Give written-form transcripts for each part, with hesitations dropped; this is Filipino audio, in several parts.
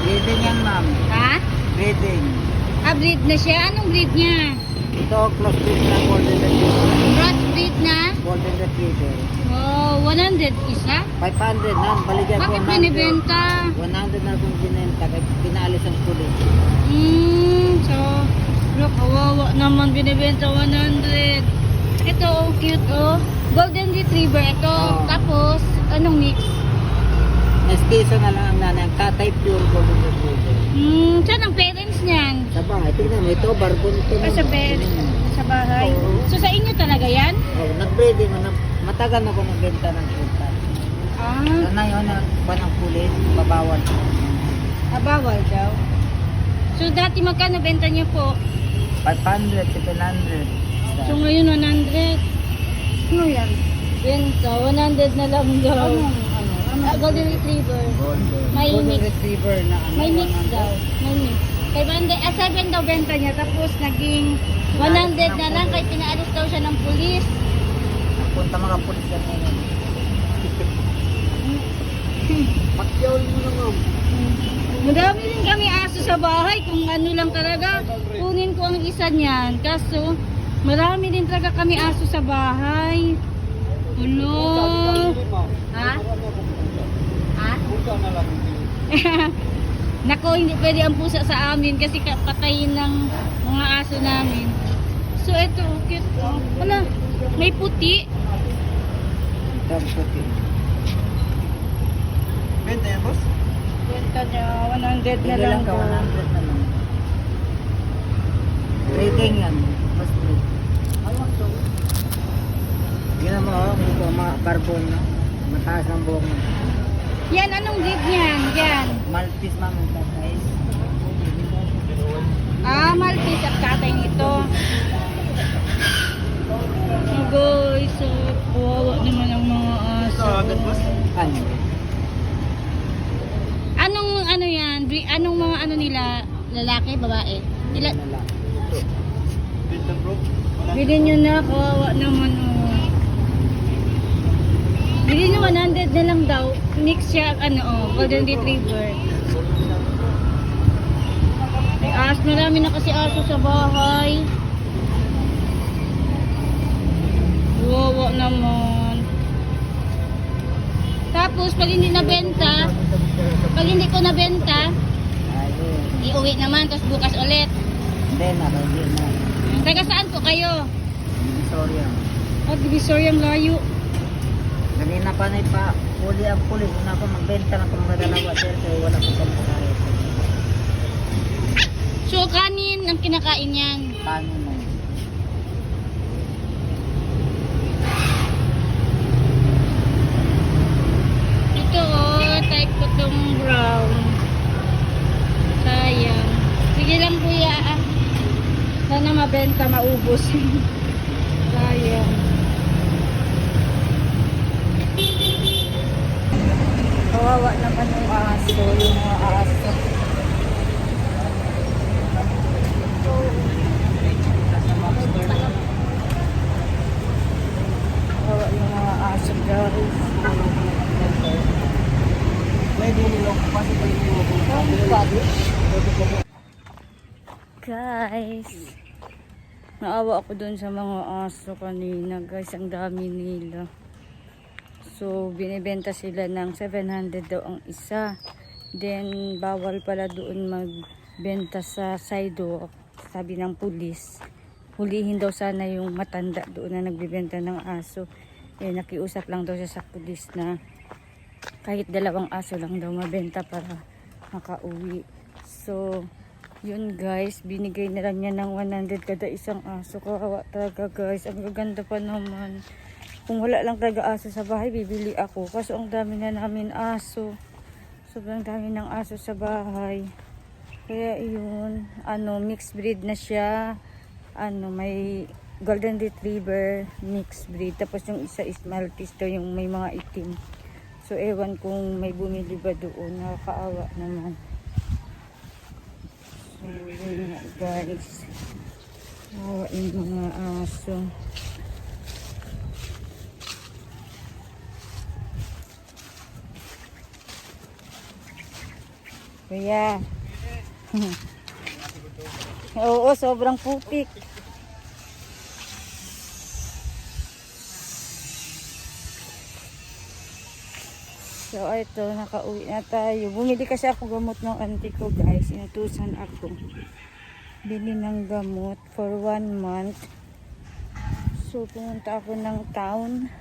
Breeding yan, ma'am. Ha? Breeding. Ah, breed na siya? Anong breed niya? Ito, close breed na golden retriever. Crossbreed na? Golden retriever. Oh, 100 isa? 500 na, baligyan ko Bakit 100. binibenta? 100 na kung binenta, kahit pinalis ang pulis. So, look, kawawa naman binibenta 100. Ito, oh, cute, oh. Golden Retriever, ito. Oo. Tapos, anong mix? Mestizo na lang ang nanay, tatay pure golden retriever. Saan ang parents niyan? Sa bahay, tignan mo, ito, barbon ito. Ah, sa sa bahay. Oo. So, sa inyo talaga yan? Oh, nag-breeding, matagal na ko nagbenta ng kita. Ah, Sana yun, buwan ng pulis, babawal. bawal daw. So, dati magkano benta niyo po? 500, 700. So, ngayon 100. Ano yan? Benta, 100 na lang daw. Golden Retriever. May Golden mix. retriever na ano. May mix 100. daw. May mix. 7 daw benta niya. Tapos naging 100 na lang kahit pinaalis daw siya ng pulis. Punta mga pulis yan ngayon. Pakyawin mo na, ma'am. Madami rin kami aso sa bahay. Kung ano lang talaga, kunin ko ang isa niyan. Kaso, marami din talaga kami aso sa bahay. Hello. Ha? Ha? Nako, hindi pwede ang pusa sa amin kasi patayin ng mga aso namin. So, ito, cute. Oh. Wala, may puti. Dami puti. Benta yan, boss? Benta niya, 100 na Hindi lang. lang ka, 100 na lang. Breeding yan. Mas breed. Gina mo, mga barbon na. Mataas ang buhok na. Yan, anong breed niyan? Yan. Maltese, ma'am, ang tatay. Ah, Maltese at tatay nito. Oh guys, so, kawawa naman ang mga aso. Ano? Anong ano yan? Anong mga ano nila? Lalaki, babae? Ila Bilhin nyo na, kawawa naman oh. Bilhin nyo 100 na lang daw. Mix siya, ano oh, Golden Retriever. Ay, marami na kasi aso sa bahay. Kawawa naman. Tapos, pag hindi nabenta, pag hindi ko nabenta, Ayun. iuwi naman, tapos bukas ulit. Hindi na, hindi na. Taga saan po kayo? Sorry. Oh, Divisoria ang layo. Ganina pa na pa, huli ang pulis. Una ko magbenta ng mga dalawa, sir, kaya wala ko pagkakari. So, kanin ang kinakain yan. Paano mo? Ito oh, type ko tong brown. Sayang. Sige lang kuya ah. Sana mabenta, maubos. Sayang. Kawawa naman yung aso, yung mga aso. Kawawa yung mga aso guys. Guys, naawa ako dun sa mga aso kanina guys, ang dami nila. So binibenta sila ng 700 daw ang isa. Then bawal pala doon magbenta sa sidewalk, sabi ng pulis. Hulihin daw sana yung matanda doon na nagbibenta ng aso. Eh nakiusap lang daw siya sa pulis na kahit 2 aso lang daw mabenta para makauwi. So yun guys, binigay na lang niya ng 100 kada isang aso. Kawawa talaga guys, ang gaganda pa naman. Kung wala lang talaga aso sa bahay, bibili ako. Kaso ang dami na namin aso. Sobrang dami ng aso sa bahay. Kaya yun, ano, mixed breed na siya. Ano, may Golden Retriever, mixed breed. Tapos yung isa is Maltese daw, yung may mga itim. So ewan kung may bumili ba doon. Nakakaawa naman. So yun nga guys. Kawawa yung mga aso. Kuya. Oo, sobrang putik. So, ito, nakauwi na tayo. Bumili kasi ako gamot ng auntie ko, guys. Inutusan ako. Bili ng gamot for 1 month. So, pumunta ako ng town.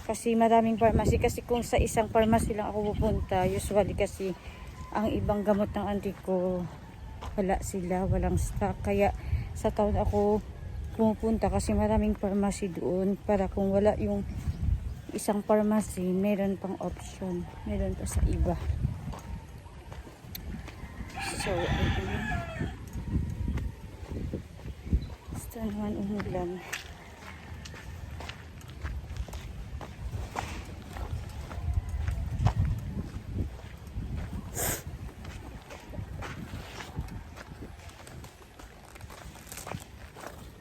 Kasi maraming pharmacy. Kasi kung sa isang pharmacy lang ako pupunta, usually kasi ang ibang gamot ng auntie ko, wala sila, walang stock. Kaya sa town ako pumupunta kasi maraming pharmacy doon. Para kung wala yung isang pharmacy, meron pang option. Meron pa sa iba. So, ayun. Gusto naman umulan.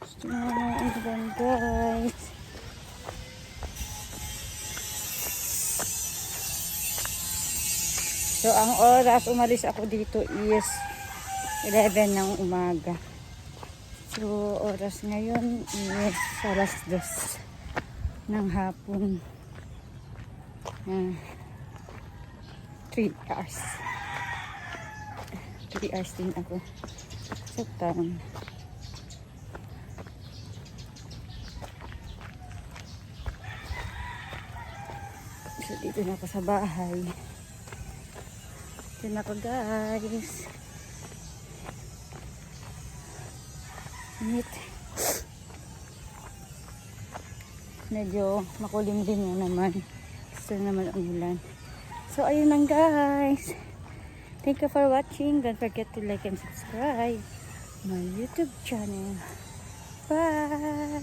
Gusto naman umulan, guys. So, ang oras umalis ako dito is 11 ng umaga. So, oras ngayon is alas 2 ng hapon. 3 hours. 3 hours din ako sa town. So, dito na ako sa bahay. Dito na ako, guys. Init. Medyo makulimlim na naman. Gusto naman ang ulan. So, ayun lang, guys. Thank you for watching. Don't forget to like and subscribe my YouTube channel. Bye!